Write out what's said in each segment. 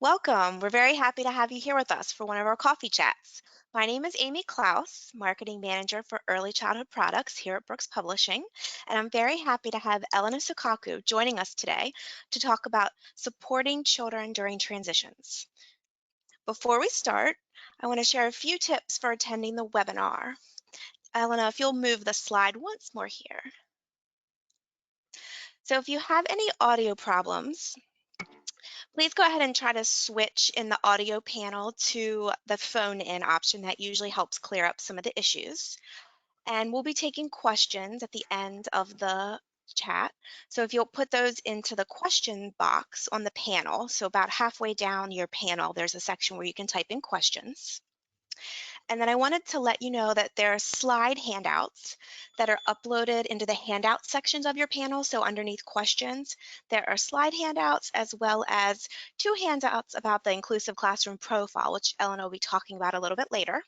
Welcome. We're very happy to have you here with us for one of our coffee chats. My name is Amy Klaus, Marketing Manager for Early Childhood Products here at Brooks Publishing, and I'm very happy to have Elena Soukakou joining us today to talk about supporting children during transitions. Before we start, I want to share a few tips for attending the webinar. Elena, if you'll move the slide once more here. So if you have any audio problems, please go ahead and try to switch in the audio panel to the phone in option. That usually helps clear up some of the issues. And we'll be taking questions at the end of the chat. So if you'll put those into the question box on the panel, so about halfway down your panel, there's a section where you can type in questions. And then I wanted to let you know that there are slide handouts that are uploaded into the handout sections of your panel. So underneath questions, there are slide handouts as well as two handouts about the inclusive classroom profile, which Elena will be talking about a little bit later.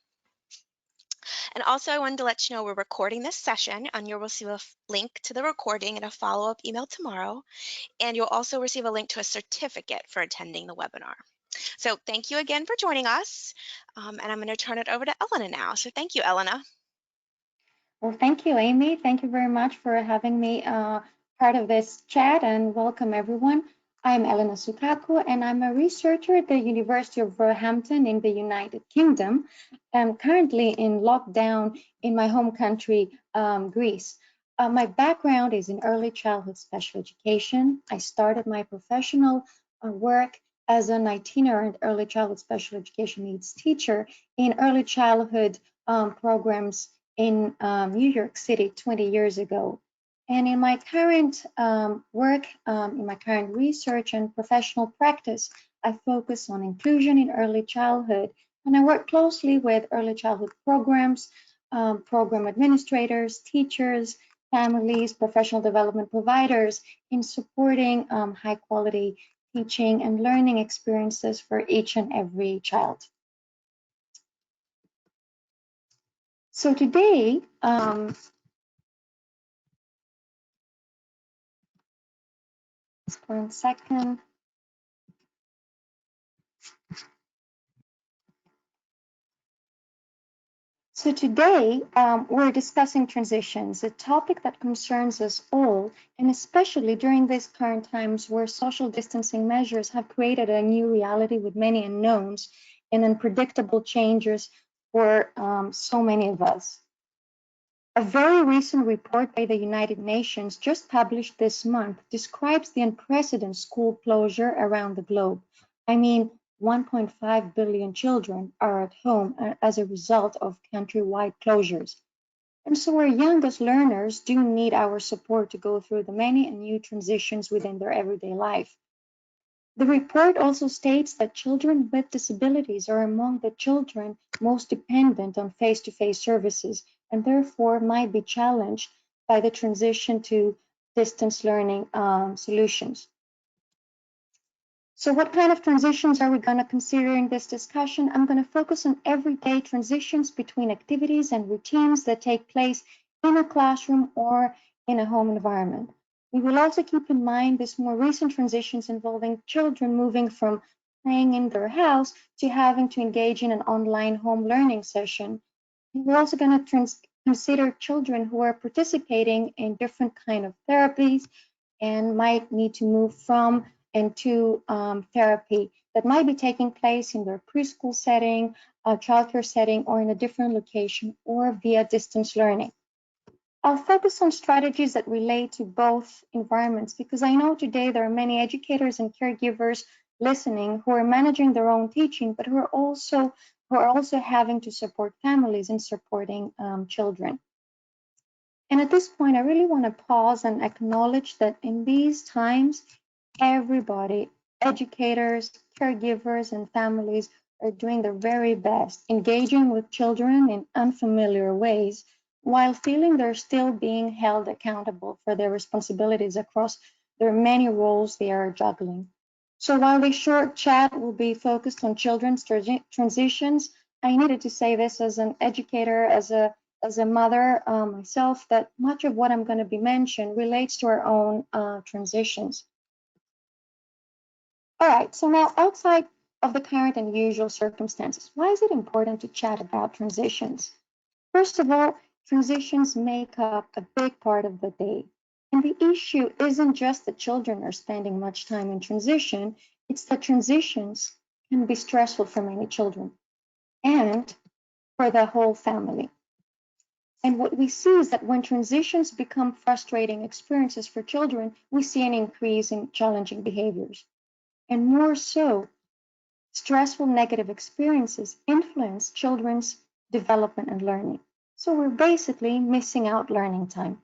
And also I wanted to let you know we're recording this session and you'll receive a link to the recording in a follow-up email tomorrow. And you'll also receive a link to a certificate for attending the webinar. So thank you again for joining us. And I'm going to turn it over to Elena now. So thank you, Elena. Well, thank you, Amy. Thank you very much for having me part of this chat, and welcome everyone. I'm Elena Soukakou, and I'm a researcher at the University of Roehampton in the United Kingdom. I'm currently in lockdown in my home country, Greece. My background is in early childhood special education. I started my professional work as an itinerant early childhood special education needs teacher in early childhood programs in New York City 20 years ago. And in my current work, in my current research and professional practice, I focus on inclusion in early childhood. And I work closely with early childhood programs, program administrators, teachers, families, professional development providers in supporting high quality teaching and learning experiences for each and every child. So today, just 1 second. So today, we're discussing transitions, a topic that concerns us all, and especially during these current times where social distancing measures have created a new reality with many unknowns and unpredictable changes for so many of us. A very recent report by the United Nations, just published this month, describes the unprecedented school closure around the globe. I mean, 1.5 billion children are at home as a result of countrywide closures. And so our youngest learners do need our support to go through the many and new transitions within their everyday life. The report also states that children with disabilities are among the children most dependent on face-to-face services and therefore might be challenged by the transition to distance learning solutions. So what kind of transitions are we going to consider in this discussion? I'm going to focus on everyday transitions between activities and routines that take place in a classroom or in a home environment. We will also keep in mind these more recent transitions involving children moving from playing in their house to having to engage in an online home learning session. And we're also going to consider children who are participating in different kind of therapies and might need to move from and to therapy that might be taking place in their preschool setting, childcare setting, or in a different location, or via distance learning. I'll focus on strategies that relate to both environments because I know today there are many educators and caregivers listening who are managing their own teaching, but who are also having to support families and supporting children. And at this point, I really want to pause and acknowledge that in these times, everybody, educators, caregivers, and families are doing their very best, engaging with children in unfamiliar ways, while feeling they're still being held accountable for their responsibilities across their many roles they are juggling. So while this short chat will be focused on children's transitions, I needed to say this as an educator, as a mother myself, that much of what I'm going to be mentioned relates to our own transitions. All right, so now outside of the current and usual circumstances. Why is it important to chat about transitions? First of all, transitions make up a big part of the day. And the issue isn't just that children are spending much time in transition, it's that transitions can be stressful for many children and for the whole family. And what we see is that when transitions become frustrating experiences for children, we see an increase in challenging behaviors. And more so, stressful negative experiences influence children's development and learning. So we're basically missing out learning time.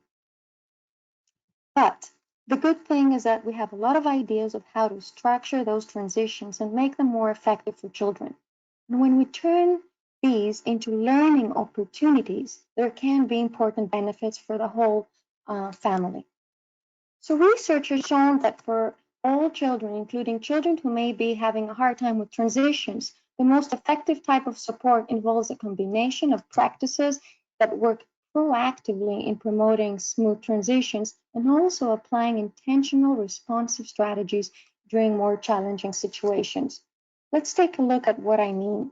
But the good thing is that we have a lot of ideas of how to structure those transitions and make them more effective for children. And when we turn these into learning opportunities, there can be important benefits for the whole family. So research has shown that for all children, including children who may be having a hard time with transitions, the most effective type of support involves a combination of practices that work proactively in promoting smooth transitions and also applying intentional responsive strategies during more challenging situations. Let's take a look at what I mean.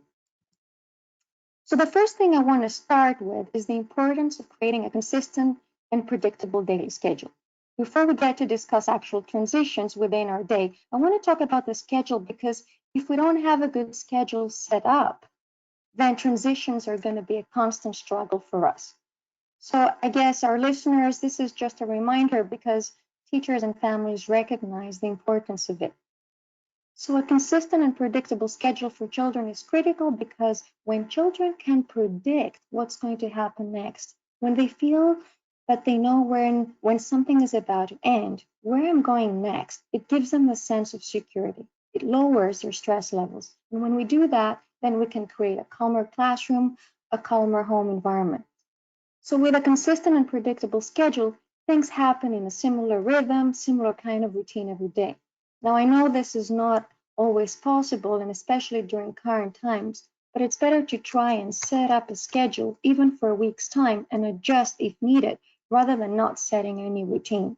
So the first thing I want to start with is the importance of creating a consistent and predictable daily schedule. Before we get to discuss actual transitions within our day, I want to talk about the schedule because if we don't have a good schedule set up, then transitions are going to be a constant struggle for us. So I guess our listeners, this is just a reminder because teachers and families recognize the importance of it. So a consistent and predictable schedule for children is critical because when children can predict what's going to happen next, when they feel that they know when something is about to end, where I'm going next, it gives them a sense of security. It lowers their stress levels. And when we do that, then we can create a calmer classroom, a calmer home environment. So with a consistent and predictable schedule, things happen in a similar rhythm, similar kind of routine every day. Now, I know this is not always possible, and especially during current times, but it's better to try and set up a schedule, even for a week's time, and adjust if needed, rather than not setting any routine.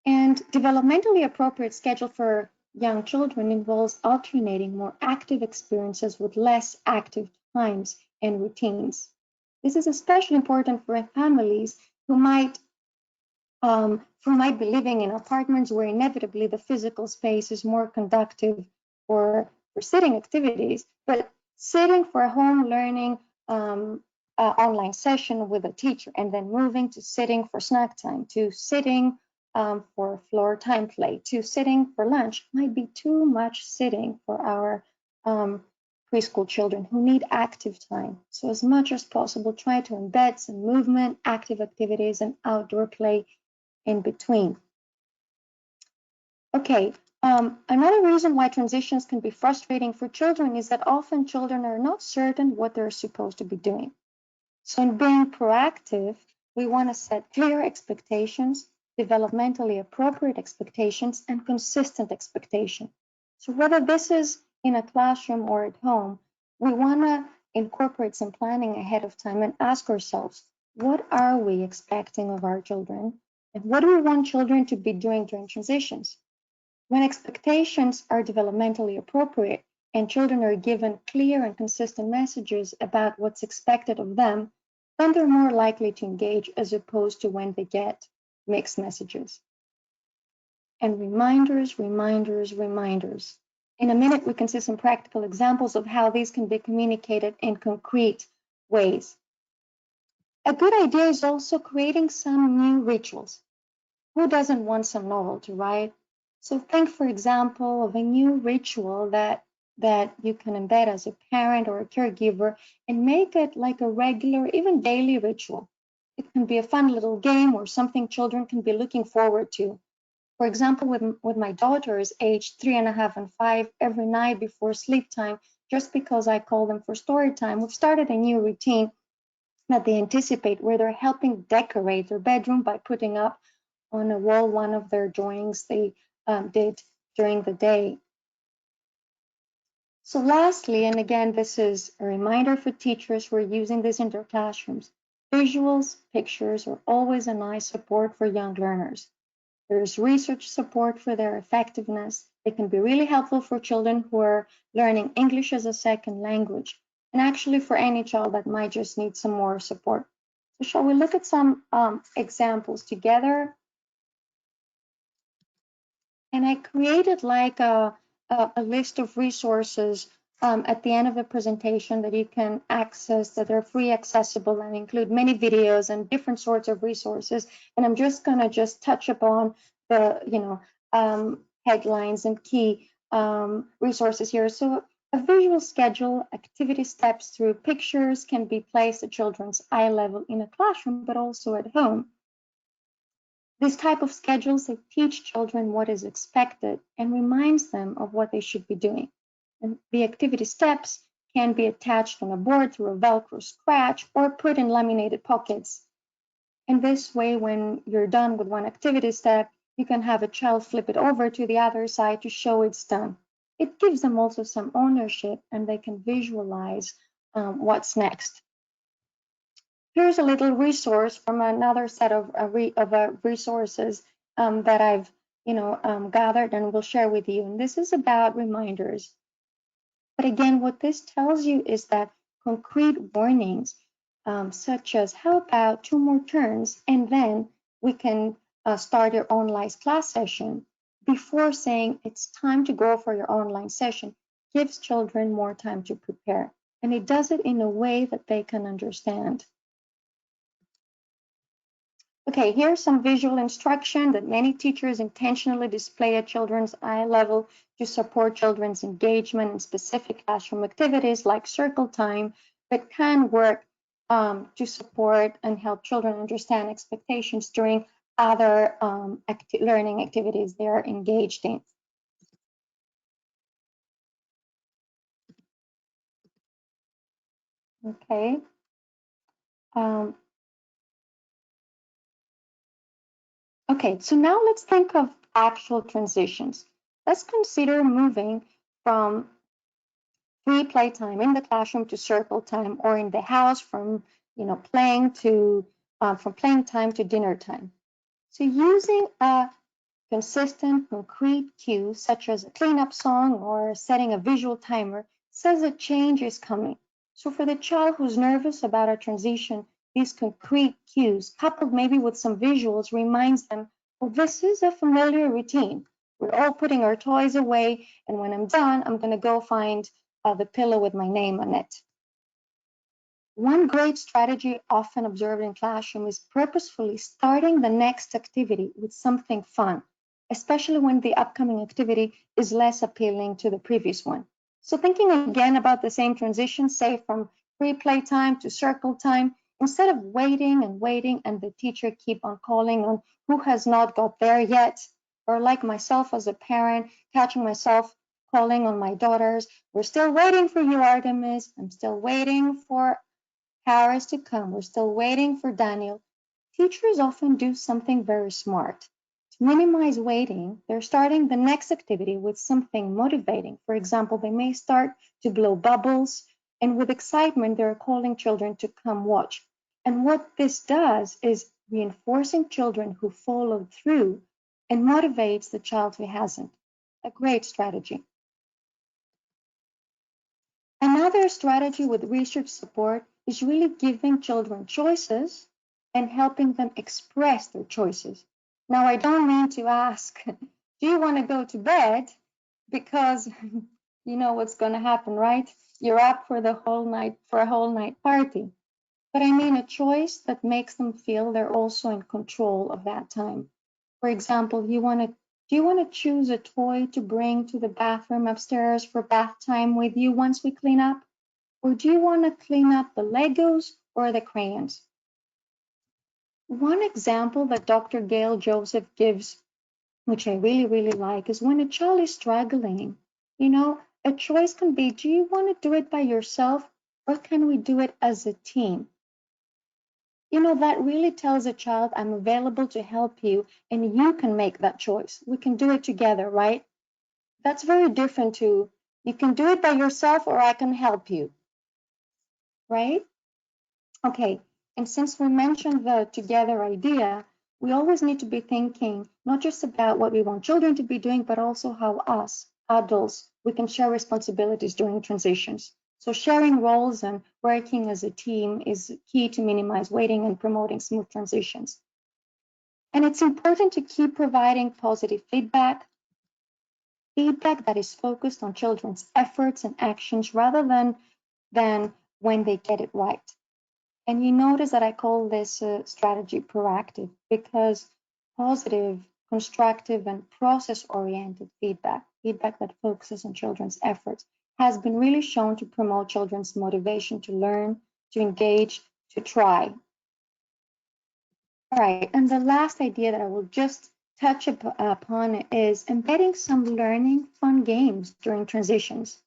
And developmentally appropriate schedule for young children involves alternating more active experiences with less active times and routines. This is especially important for families who might be living in apartments where inevitably the physical space is more conductive for sitting activities, but sitting for a home learning online session with a teacher and then moving to sitting for snack time, to sitting for floor time play, to sitting for lunch might be too much sitting for our preschool children who need active time. So as much as possible, try to embed some movement, active activities, and outdoor play in between. Okay, another reason why transitions can be frustrating for children is that often children are not certain what they're supposed to be doing. So in being proactive, we want to set clear expectations, developmentally appropriate expectations, and consistent expectation. So whether this is in a classroom or at home, we want to incorporate some planning ahead of time and ask ourselves, what are we expecting of our children? And what do we want children to be doing during transitions? When expectations are developmentally appropriate and children are given clear and consistent messages about what's expected of them, then they're more likely to engage as opposed to when they get mixed messages. And reminders, reminders, reminders. In a minute, we can see some practical examples of how these can be communicated in concrete ways. A good idea is also creating some new rituals. Who doesn't want some novelty, right? So think, for example, of a new ritual that you can embed as a parent or a caregiver and make it like a regular, even daily ritual. It can be a fun little game or something children can be looking forward to. For example, with my daughters aged 3.5 and 5, every night before sleep time, just because I call them for story time, we've started a new routine that they anticipate where they're helping decorate their bedroom by putting up on a wall one of their drawings they did during the day. So lastly, and again, this is a reminder for teachers who are using this in their classrooms, visuals, pictures are always a nice support for young learners. There's research support for their effectiveness. They can be really helpful for children who are learning English as a second language, and actually for any child that might just need some more support. So shall we look at some examples together? And I created like a list of resources at the end of the presentation that you can access, that are free accessible and include many videos and different sorts of resources. And I'm just gonna touch upon the, headlines and key resources here. So a visual schedule, activity steps through pictures can be placed at children's eye level in a classroom, but also at home. This type of schedules, they teach children what is expected and reminds them of what they should be doing. And the activity steps can be attached on a board through a Velcro scratch or put in laminated pockets. And this way, when you're done with one activity step, you can have a child flip it over to the other side to show it's done. It gives them also some ownership and they can visualize what's next. Here's a little resource from another set of resources that I've gathered and will share with you. And this is about reminders. But again, what this tells you is that concrete warnings, such as how about two more turns, and then we can start your online class session, before saying it's time to go for your online session, gives children more time to prepare. And it does it in a way that they can understand. Okay, here's some visual instruction that many teachers intentionally display at children's eye level to support children's engagement in specific classroom activities like circle time, that can work to support and help children understand expectations during other learning activities they are engaged in. Okay. Okay, so now let's think of actual transitions. Let's consider moving from free playtime in the classroom to circle time, or in the house from playing to from playing time to dinner time. So using a consistent, concrete cue, such as a cleanup song or setting a visual timer, says a change is coming. So for the child who's nervous about a transition, these concrete cues, coupled maybe with some visuals, reminds them, well, this is a familiar routine. We're all putting our toys away, and when I'm done, I'm going to go find the pillow with my name on it. One great strategy often observed in classroom is purposefully starting the next activity with something fun, especially when the upcoming activity is less appealing to the previous one. So thinking again about the same transition, say from free play time to circle time, instead of waiting and the teacher keep on calling on who has not got there yet, or like myself as a parent, catching myself calling on my daughters, we're still waiting for you, Artemis, I'm still waiting for Paris to come. We're still waiting for Daniel. Teachers often do something very smart. To minimize waiting, they're starting the next activity with something motivating. For example, they may start to blow bubbles, and with excitement, they're calling children to come watch. And what this does is reinforcing children who followed through and motivates the child who hasn't. A great strategy. Another strategy with research support is really giving children choices and helping them express their choices. Now, I don't mean to ask, do you want to go to bed? Because you know what's going to happen, right? You're up for the whole night, for a whole night party. But I mean a choice that makes them feel they're also in control of that time. For example, do you want to choose a toy to bring to the bathroom upstairs for bath time with you once we clean up? Or do you want to clean up the Legos or the crayons? One example that Dr. Gail Joseph gives, which I really, really like, is when a child is struggling, a choice can be, do you want to do it by yourself or can we do it as a team? That really tells a child, I'm available to help you and you can make that choice. We can do it together, right? That's very different to, you can do it by yourself or I can help you, right? Okay, and since we mentioned the together idea, We always need to be thinking not just about what we want children to be doing, but also how us, adults, we can share responsibilities during transitions. So sharing roles and working as a team is key to minimize waiting and promoting smooth transitions. And it's important to keep providing positive feedback, feedback that is focused on children's efforts and actions rather than when they get it right. And you notice that I call this strategy proactive because positive, constructive, and process oriented feedback, feedback that focuses on children's efforts, has been really shown to promote children's motivation to learn, to engage, to try. All right, and the last idea that I will just touch upon is embedding some learning fun games during transitions.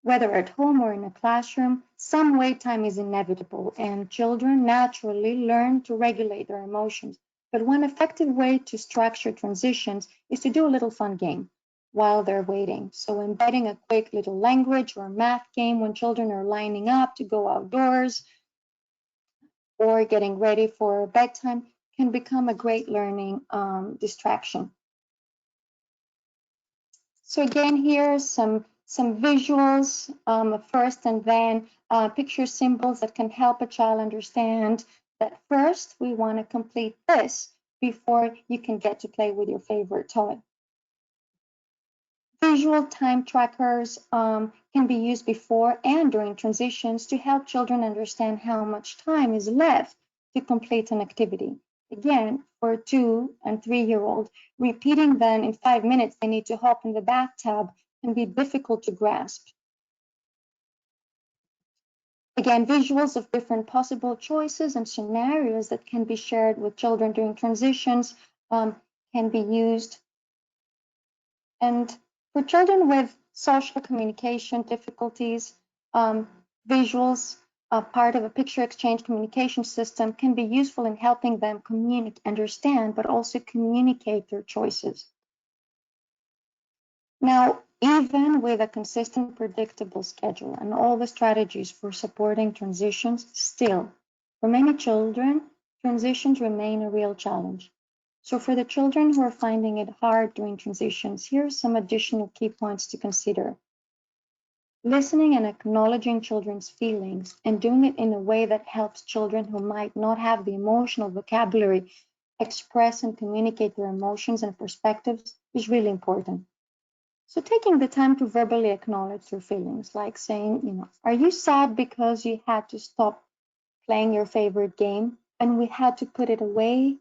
Whether at home or in a classroom, some wait time is inevitable, and children naturally learn to regulate their emotions. But one effective way to structure transitions is to do a little fun game while they're waiting. So, embedding a quick little language or math game when children are lining up to go outdoors or getting ready for bedtime can become a great learning distraction. So again, here are some visuals first, and then picture symbols that can help a child understand that first we want to complete this before you can get to play with your favorite toy. Visual time trackers can be used before and during transitions to help children understand how much time is left to complete an activity. Again, for a 2 and 3-year-old, repeating then in 5 minutes they need to hop in the bathtub can be difficult to grasp. Again, visuals of different possible choices and scenarios that can be shared with children during transitions can be used. And for children with social communication difficulties, visuals, part of a picture exchange communication system, can be useful in helping them understand, but also communicate their choices. Now, even with a consistent, predictable schedule and all the strategies for supporting transitions, still, for many children, transitions remain a real challenge. So for the children who are finding it hard during transitions, here are some additional key points to consider. Listening and acknowledging children's feelings and doing it in a way that helps children who might not have the emotional vocabulary express and communicate their emotions and perspectives is really important. So taking the time to verbally acknowledge their feelings, like saying, are you sad because you had to stop playing your favorite game and we had to put it away?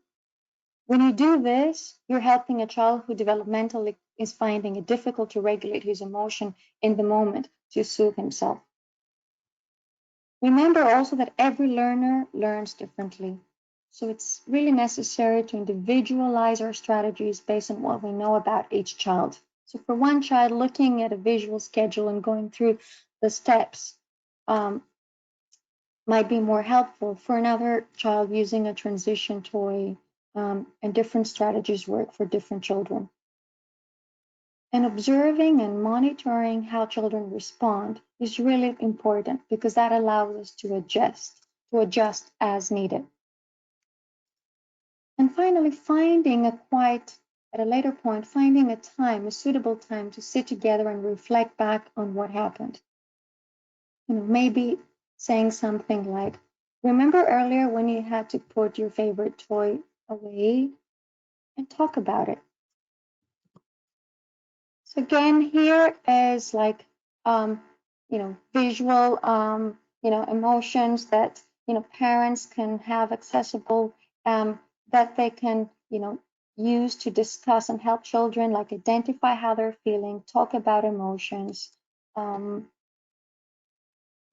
When you do this, you're helping a child who developmentally is finding it difficult to regulate his emotion in the moment to soothe himself. Remember also that every learner learns differently. So it's really necessary to individualize our strategies based on what we know about each child. So for one child, looking at a visual schedule and going through the steps might be more helpful. For another child, using a transition toy, and different strategies work for different children. And observing and monitoring how children respond is really important because that allows us to adjust as needed. And finally, at a later point, finding a suitable time to sit together and reflect back on what happened. Maybe saying something like, remember earlier when you had to put your favorite toy away, and talk about it. So again, here is like, visual, emotions that, parents can have accessible, that they can, use to discuss and help children, like identify how they're feeling, talk about emotions,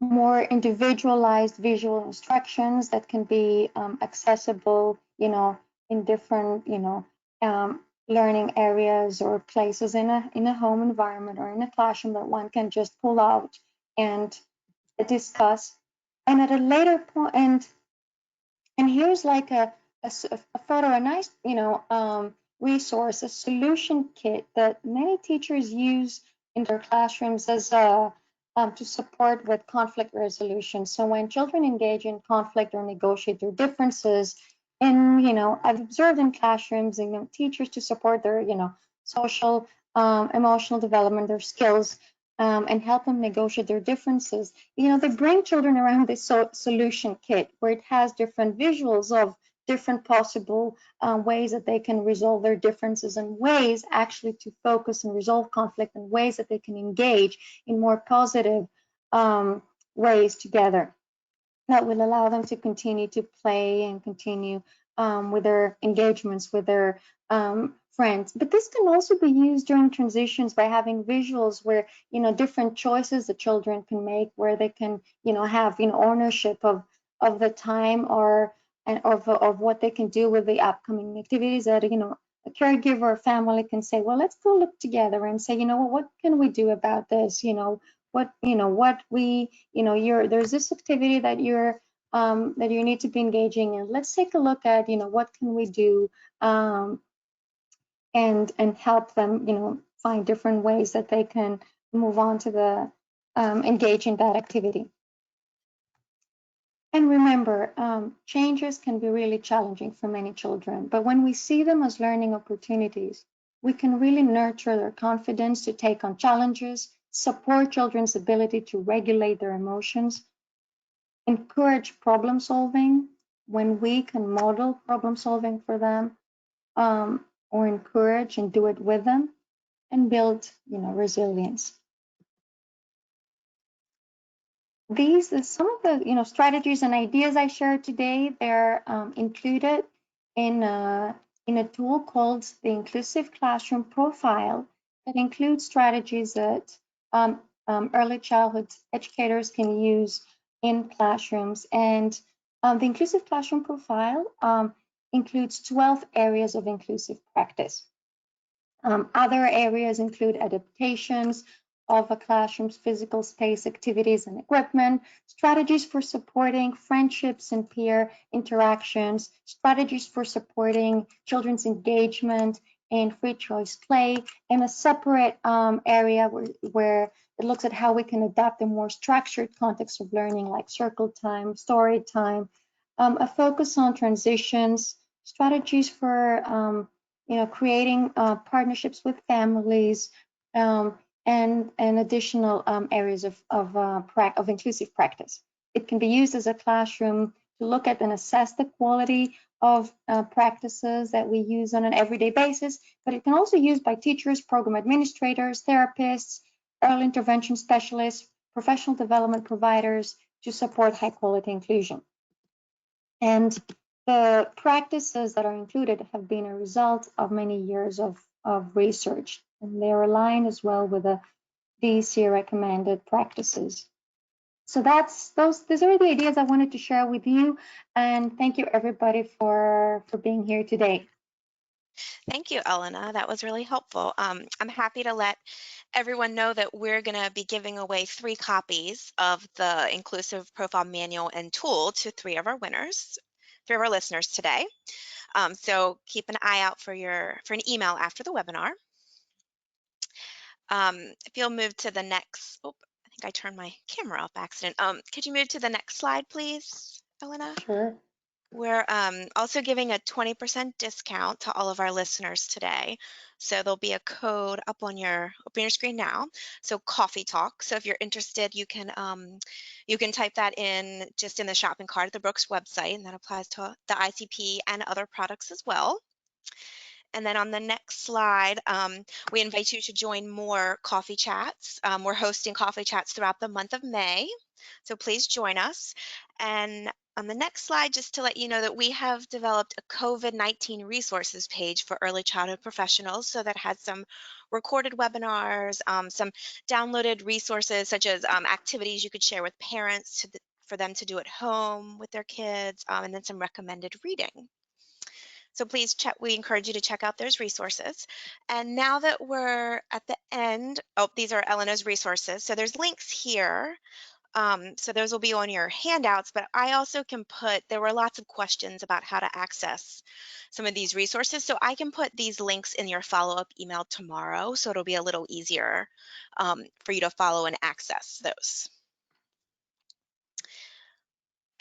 more individualized visual instructions that can be accessible, in different, learning areas or places in a home environment or in a classroom that one can just pull out and discuss. And at a later point, and here's like a photo, a nice, resource, a solution kit that many teachers use in their classrooms as to support with conflict resolution. So when children engage in conflict or negotiate their differences, And I've observed in classrooms, teachers to support their social, emotional development, their skills, and help them negotiate their differences. They bring children around this solution kit where it has different visuals of different possible ways that they can resolve their differences, and ways actually to focus and resolve conflict, and ways that they can engage in more positive ways together that will allow them to continue to play and continue with their engagements with their friends. But this can also be used during transitions by having visuals where different choices the children can make, where they can have ownership of the time, or and of what they can do with the upcoming activities. That a caregiver or family can say, well, let's go look together and say, what can we do about this? What we you're there's this activity that you need to be engaging in. Let's take a look at what can we do, um, and help them find different ways that they can move on to the engage in that activity. And remember, changes can be really challenging for many children, but when we see them as learning opportunities, we can really nurture their confidence to take on challenges, support children's ability to regulate their emotions, encourage problem solving. When we can model problem solving for them, or encourage and do it with them, and build resilience. These are some of the strategies and ideas I shared today. They're included in a tool called the Inclusive Classroom Profile that includes strategies that early childhood educators can use in classrooms. And the Inclusive Classroom Profile includes 12 areas of inclusive practice. Other areas include adaptations of a classroom's physical space, activities and equipment, strategies for supporting friendships and peer interactions, strategies for supporting children's engagement in free choice play, and a separate area where it looks at how we can adapt a more structured context of learning, like circle time, story time, a focus on transitions, strategies for creating partnerships with families, and additional areas of inclusive practice. It can be used as a classroom to look at and assess the quality of practices that we use on an everyday basis, but it can also be used by teachers, program administrators, therapists, early intervention specialists, professional development providers to support high quality inclusion. And the practices that are included have been a result of many years of research, and they're aligned as well with the DEC recommended practices. So those are the ideas I wanted to share with you, and thank you everybody for being here today. Thank you, Elena. That was really helpful. I'm happy to let everyone know that we're going to be giving away 3 copies of the Inclusive Profile Manual and Tool to 3 of our winners, 3 of our listeners today. So keep an eye out for an email after the webinar. If you'll move to the next, oh, I think I turned my camera off by accident. Could you move to the next slide, please, Elena? Sure. We're also giving a 20% discount to all of our listeners today. So there'll be a code up on your screen now. So Coffee Talk. So if you're interested, you can type that in just in the shopping cart at the Brooks website, and that applies to the ICP and other products as well. And then on the next slide, we invite you to join more coffee chats. We're hosting coffee chats throughout the month of May, so please join us. And on the next slide, just to let you know that we have developed a COVID-19 resources page for early childhood professionals. So that has some recorded webinars, some downloaded resources such as activities you could share with parents for them to do at home with their kids, and then some recommended reading. So please check, we encourage you to check out those resources. And now that we're at the end, oh, these are Elena's resources. So there's links here. So those will be on your handouts, but I also can there were lots of questions about how to access some of these resources. So I can put these links in your follow-up email tomorrow. So it'll be a little easier for you to follow and access those.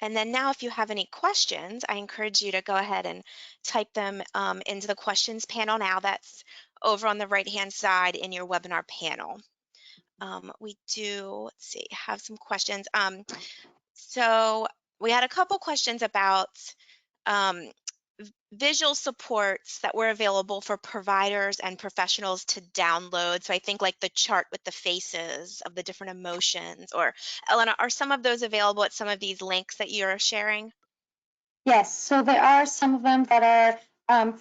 And then now if you have any questions, I encourage you to go ahead and type them into the questions panel now. That's over on the right-hand side in your webinar panel. We do, let's see, have some questions. So we had a couple questions about um, visual supports that were available for providers and professionals to download. So I think like the chart with the faces of the different emotions, or Elena, are some of those available at some of these links that you're sharing? Yes, so there are some of them that are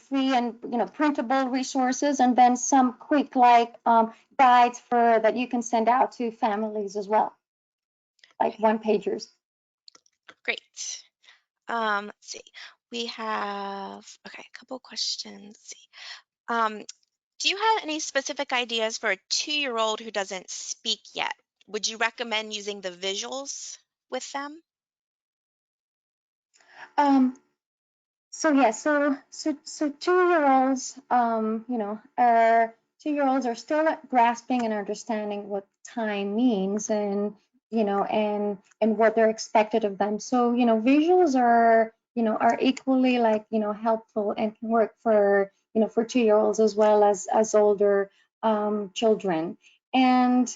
free and printable resources, and then some quick guides for that you can send out to families as well, like one pagers. Great. Let's see. We have, okay, a couple questions. Let's see. Um, do you have any specific ideas for a 2-year-old who doesn't speak yet? Would you recommend using the visuals with them? Um, So yeah, so 2-year-olds, are 2-year-olds are still grasping and understanding what time means, and and what they're expected of them. So visuals are equally helpful and can work for for 2-year-olds as well as older children. And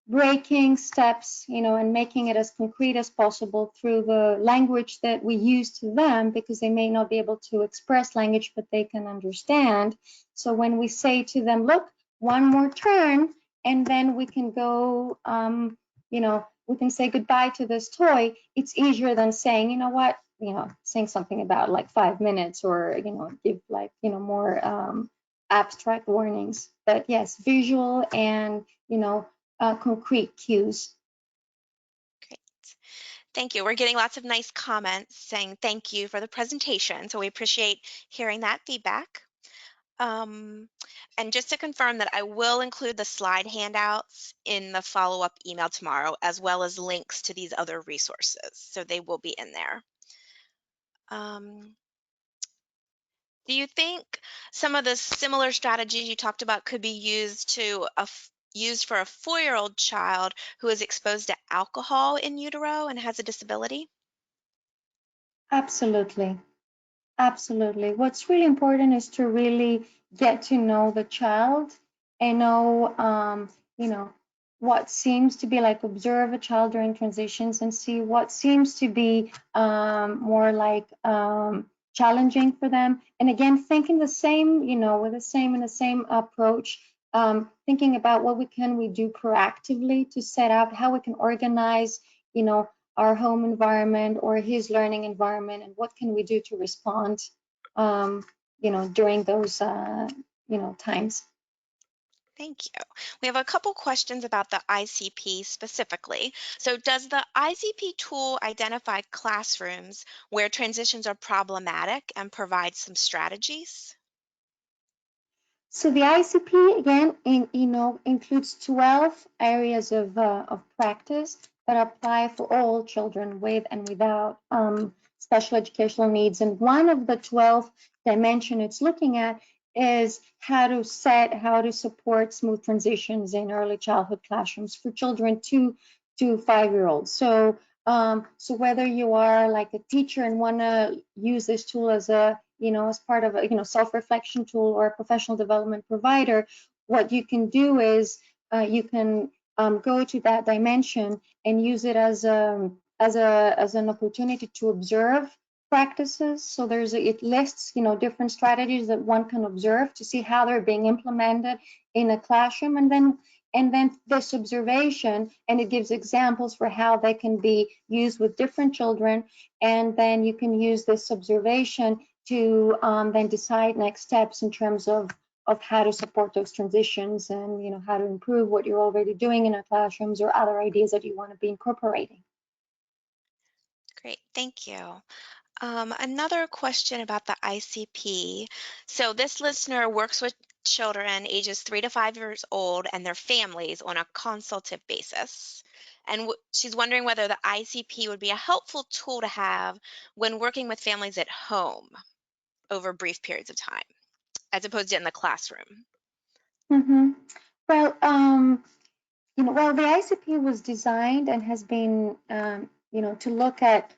breaking steps, and making it as concrete as possible through the language that we use to them, because they may not be able to express language, but they can understand. So when we say to them, look, one more turn, and then we can go, we can say goodbye to this toy, it's easier than saying, you know what, saying something about like 5 minutes, or, give more abstract warnings. But yes, visual and, concrete cues. Great. Thank you. We're getting lots of nice comments saying thank you for the presentation. So we appreciate hearing that feedback. Um, and just to confirm that I will include the slide handouts in the follow-up email tomorrow, as well as links to these other resources. So they will be in there. Um, do you think some of the similar strategies you talked about could be used for a 4-year-old child who is exposed to alcohol in utero and has a disability? Absolutely. Absolutely. What's really important is to really get to know the child and know, what seems to be like observe a child during transitions and see what seems to be more challenging for them. And again, thinking the same, with the same approach, thinking about what we do proactively to set up how we can organize, you know, our home environment or his learning environment, and what can we do to respond during those times. Thank you. We have a couple questions about the ICP specifically. So does the ICP tool identify classrooms where transitions are problematic and provide some strategies? So the ICP again, includes 12 areas of practice that apply for all children with and without special educational needs. And one of the 12 dimension it's looking at is how to support smooth transitions in early childhood classrooms for children 2 to 5-year-olds. So whether you are like a teacher and want to use this tool as part of a self-reflection tool, or a professional development provider, what you can do is you can go to that dimension and use it as an opportunity to observe practices. So it lists different strategies that one can observe to see how they're being implemented in a classroom, and then this observation, and it gives examples for how they can be used with different children, and then you can use this observation to then decide next steps in terms of how to support those transitions, and how to improve what you're already doing in our classrooms, or other ideas that you want to be incorporating. Great, thank you. Another question about the ICP. So this listener works with children ages 3 to 5 years old and their families on a consultative basis. And she's wondering whether the ICP would be a helpful tool to have when working with families at home over brief periods of time, as opposed to in the classroom. Mm-hmm. Well, well, the ICP was designed and has been, to look at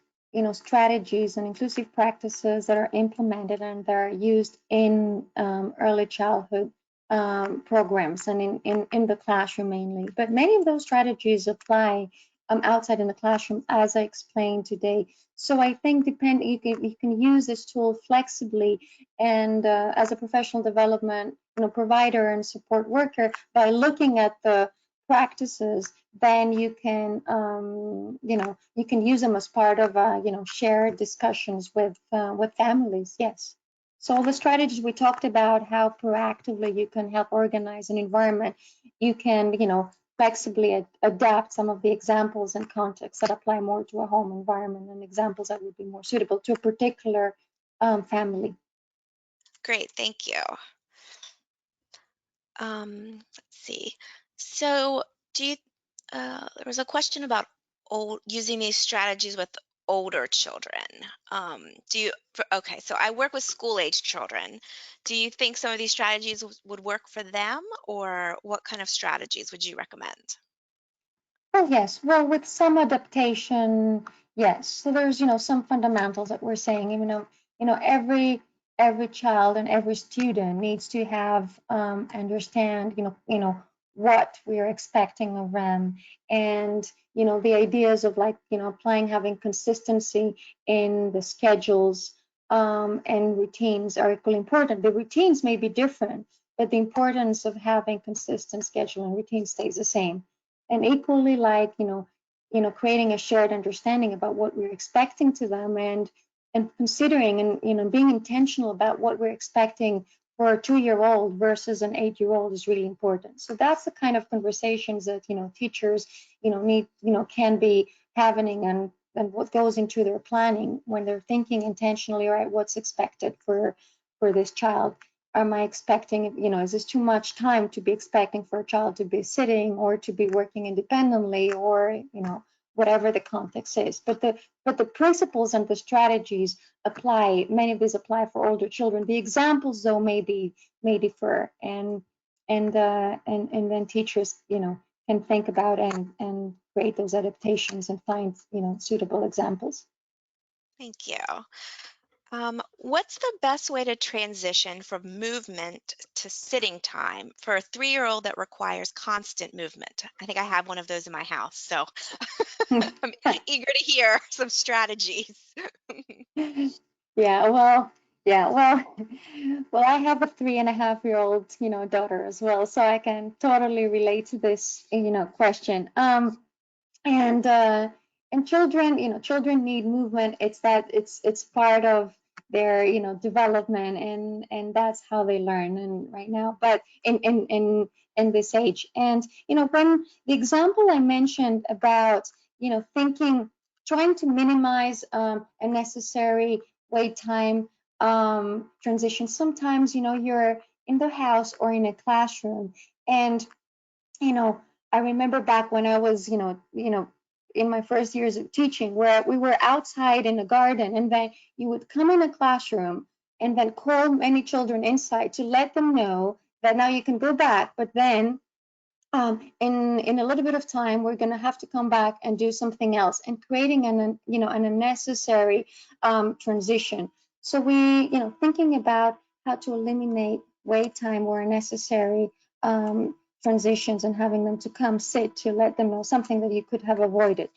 strategies and inclusive practices that are implemented and that are used in early childhood programs and in the classroom mainly. But many of those strategies apply outside in the classroom, as I explained today. So I think you can use this tool flexibly and as a professional development provider and support worker by looking at the practices, then you can use them as part of shared discussions with families. Yes. So all the strategies we talked about, how proactively you can help organize an environment, you can flexibly adapt some of the examples and contexts that apply more to a home environment and examples that would be more suitable to a particular family. Great, thank you. Let's see. So, do you, there was a question about using these strategies with older children. Okay, so I work with school-age children. Do you think some of these strategies would work for them, or what kind of strategies would you recommend? Oh, yes. Well, with some adaptation, yes. So there's, some fundamentals that we're saying, every child and every student needs to have understand, what we're expecting of them, and the ideas of like, applying having consistency in the schedules and routines are equally important. The routines may be different, but the importance of having consistent schedule and routine stays the same, and equally like creating a shared understanding about what we're expecting to them, and considering and being intentional about what we're expecting for a 2-year-old versus an 8-year-old is really important. So that's the kind of conversations that teachers need can be having, and what goes into their planning when they're thinking intentionally, right, what's expected for this child. Am I expecting, is this too much time to be expecting for a child to be sitting or to be working independently, or, whatever the context is. But the principles and the strategies apply, many of these apply for older children. The examples though may differ, and then teachers, can think about and create those adaptations and find, suitable examples. Thank you. What's the best way to transition from movement to sitting time for a 3-year-old that requires constant movement? I think I have one of those in my house, so I'm eager to hear some strategies. Yeah, well, yeah, well, well, I have a 3.5-year-old, daughter as well, so I can totally relate to this, question. And children, children need movement. It's part of their, development, and that's how they learn. And right now, but in this age, and when the example I mentioned about, thinking, trying to minimize unnecessary wait time transition. Sometimes, you're in the house or in a classroom, and you know, I remember back when I was, in my first years of teaching, where we were outside in the garden, and then you would come in a classroom and then call many children inside to let them know that now you can go back, but then in a little bit of time, we're going to have to come back and do something else, and creating an unnecessary transition. So we, thinking about how to eliminate wait time or unnecessary transitions, and having them to come sit to let them know something that you could have avoided.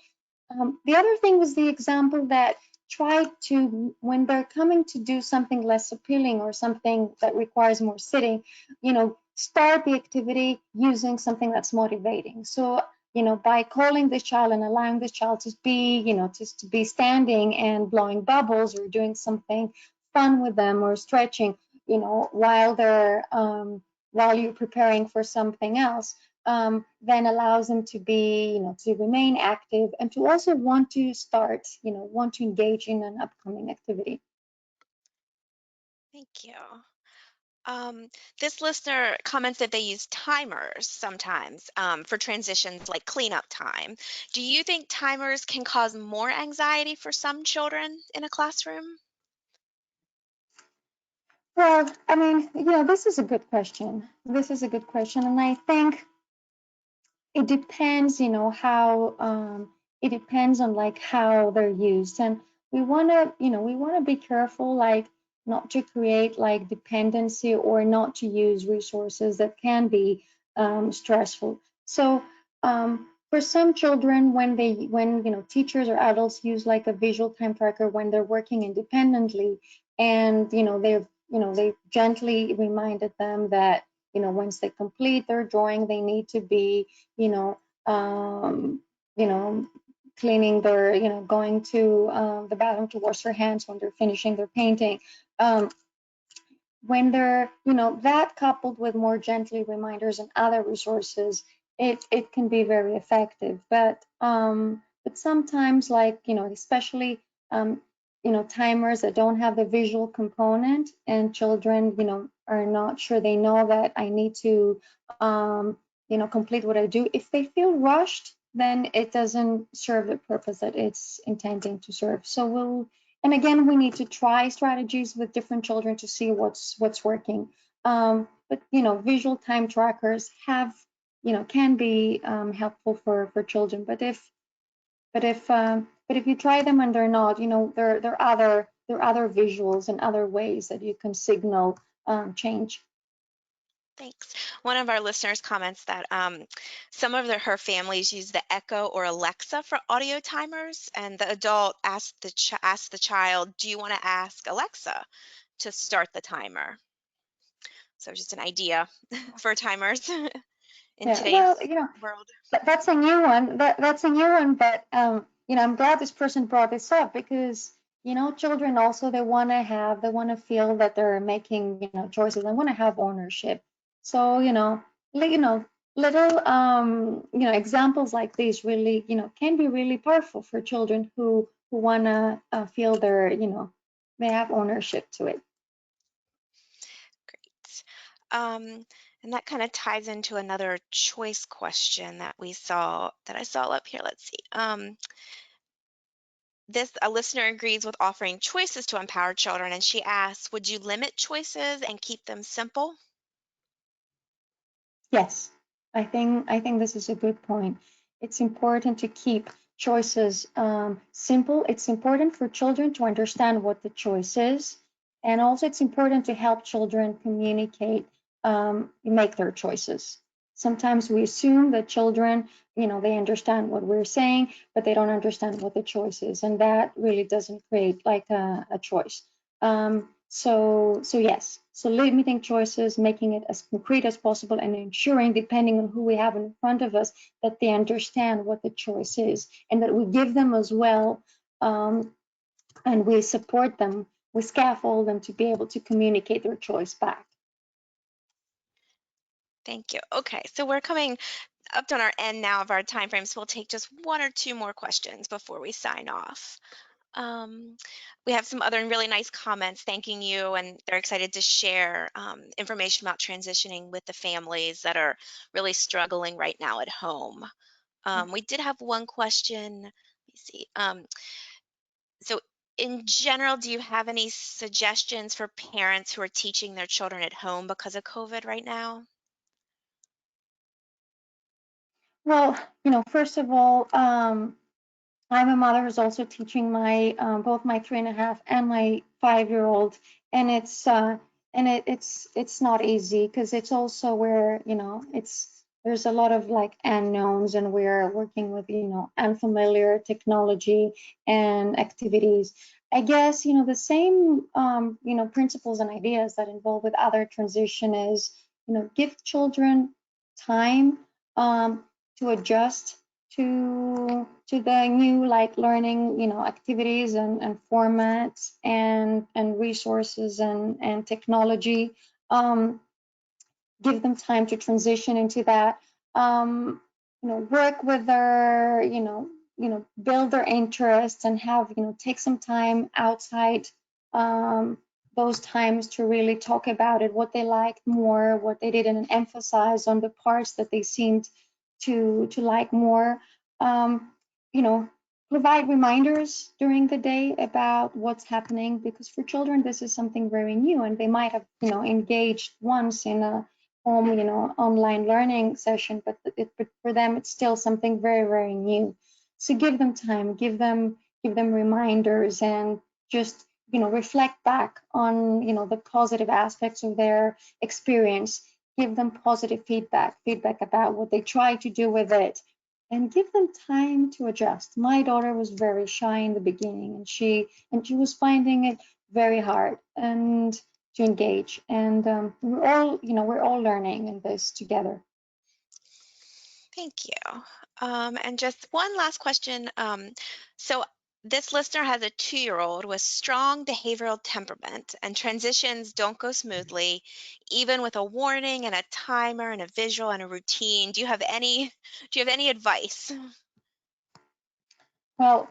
The other thing was the example that try to, when they're coming to do something less appealing or something that requires more sitting, start the activity using something that's motivating. So, by calling this child and allowing this child to be, just to be standing and blowing bubbles or doing something fun with them or stretching, while you're preparing for something else, then allows them to be, to remain active and to also want to start, want to engage in an upcoming activity. Thank you. Um, this listener comments that they use timers sometimes for transitions like cleanup time. Do you think timers can cause more anxiety for some children in a classroom? Well, I mean, this is a good question. This is a good question. And I think it depends, how it depends on like how they're used. And we want to, we want to be careful, like not to create like dependency or not to use resources that can be stressful. So for some children, when teachers or adults use like a visual time tracker when they're working independently, and they've gently reminded them that once they complete their drawing, they need to be you know um, you know cleaning their going to the bathroom to wash their hands when they're finishing their painting. Um, when they're that coupled with more gently reminders and other resources, it can be very effective. But sometimes, like especially timers that don't have the visual component, and children are not sure, they know that I need to complete what I do. If they feel rushed, then it doesn't serve the purpose that it's intending to serve. So and again, we need to try strategies with different children to see what's working. But visual time trackers have can be helpful for children. But if you try them and they're not, there are other visuals and other ways that you can signal change. Thanks. One of our listeners comments that some of her families use the Echo or Alexa for audio timers, and the adult asked the child, "Do you want to ask Alexa to start the timer?" So just an idea for timers in Yeah, well, today's world. that's a new one. That's a new one, but I'm glad this person brought this up because children also, they want to feel that they're making choices. They want to have ownership. So little examples like these really can be really powerful for children who want to feel they have ownership to it. Great. And that kind of ties into another choice question that I saw up here. Let's see. A listener agrees with offering choices to empower children, and she asks, would you limit choices and keep them simple? Yes, I think this is a good point. It's important to keep choices simple. It's important for children to understand what the choice is, and also it's important to help children communicate, make their choices. Sometimes we assume that children, they understand what we're saying, but they don't understand what the choice is, and that really doesn't create like a choice. So yes, so limiting choices, making it as concrete as possible, and ensuring, depending on who we have in front of us, that they understand what the choice is, and that we give them as well, and we support them, we scaffold them to be able to communicate their choice back. Thank you. Okay, so we're coming up on our end now of our time frame, so we'll take just one or two more questions before we sign off. Um, we have some other really nice comments thanking you, and they're excited to share information about transitioning with the families that are really struggling right now at home. We did have one question. Let me see. So, in general, do you have any suggestions for parents who are teaching their children at home because of COVID right now? Well, first of all, I'm a mother who's also teaching my both my 3.5 and my 5-year-old, and it's not easy because it's also where it's there's a lot of like unknowns, and we're working with unfamiliar technology and activities. I guess the same principles and ideas that involve with other transition is give children time to adjust to the new like learning activities and formats and resources and technology. um, Give them time to transition into that. Work with their build their interests, and have take some time outside um, those times to really talk about it, what they liked more, what they didn't, and emphasize on the parts that they seemed to like more. um, you know Provide reminders during the day about what's happening, because for children this is something very new, and they might have engaged once in a home online learning session, but for them it's still something very, very new. So give them time, give them give them reminders, and just reflect back on the positive aspects of their experience, give them positive feedback about what they try to do with it, and give them time to adjust. My daughter was very shy in the beginning, and she was finding it very hard and to engage, and we're all learning in this together. Thank you. And just one last question. So this listener has a 2-year-old with strong behavioral temperament, and transitions don't go smoothly, even with a warning and a timer and a visual and a routine. Do you have any advice? Well,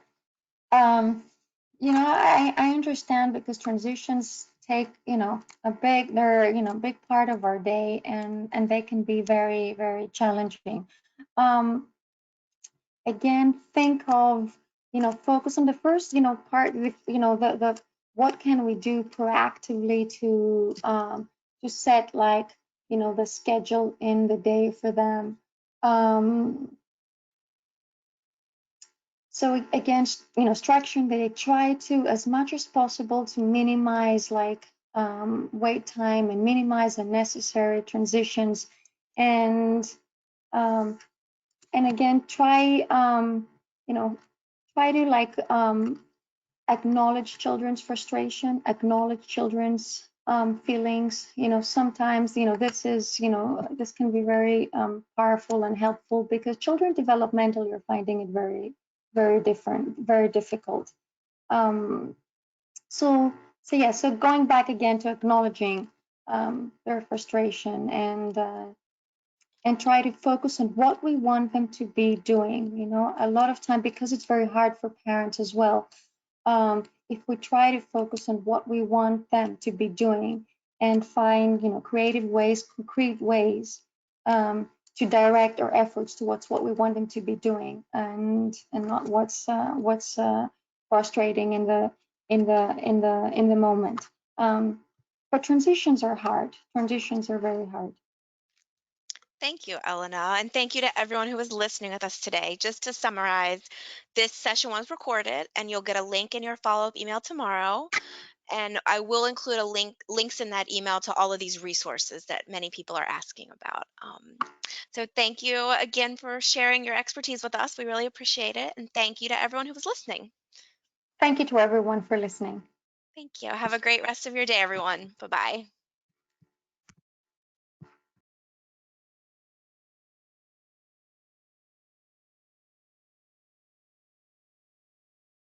I understand because transitions take, they're a big part of our day, and they can be very, very challenging. Um, Again, think of, focus on the first, part with, the what can we do proactively to set, like, the schedule in the day for them. Um, So again, structuring, they try to, as much as possible, to minimize, like, wait time and minimize unnecessary transitions, and um, and again, you know, try to, like, acknowledge children's frustration, acknowledge children's feelings. Sometimes, this can be very powerful and helpful, because children developmentally are finding it very, very different, very difficult. Um, so, so going back again to acknowledging their frustration, and try to focus on what we want them to be doing. A lot of time, because it's very hard for parents as well, if we try to focus on what we want them to be doing, and find, creative ways, concrete ways, to direct our efforts towards what we want them to be doing, and not what's frustrating in the moment. But transitions are hard. Transitions are very hard. Thank you, Elena, and thank you to everyone who was listening with us today. Just to summarize, this session was recorded, and you'll get a link in your follow-up email tomorrow. And I will include links in that email to all of these resources that many people are asking about. So thank you again for sharing your expertise with us. We really appreciate it. And thank you to everyone who was listening. Thank you to everyone for listening. Thank you. Have a great rest of your day, everyone. Bye-bye.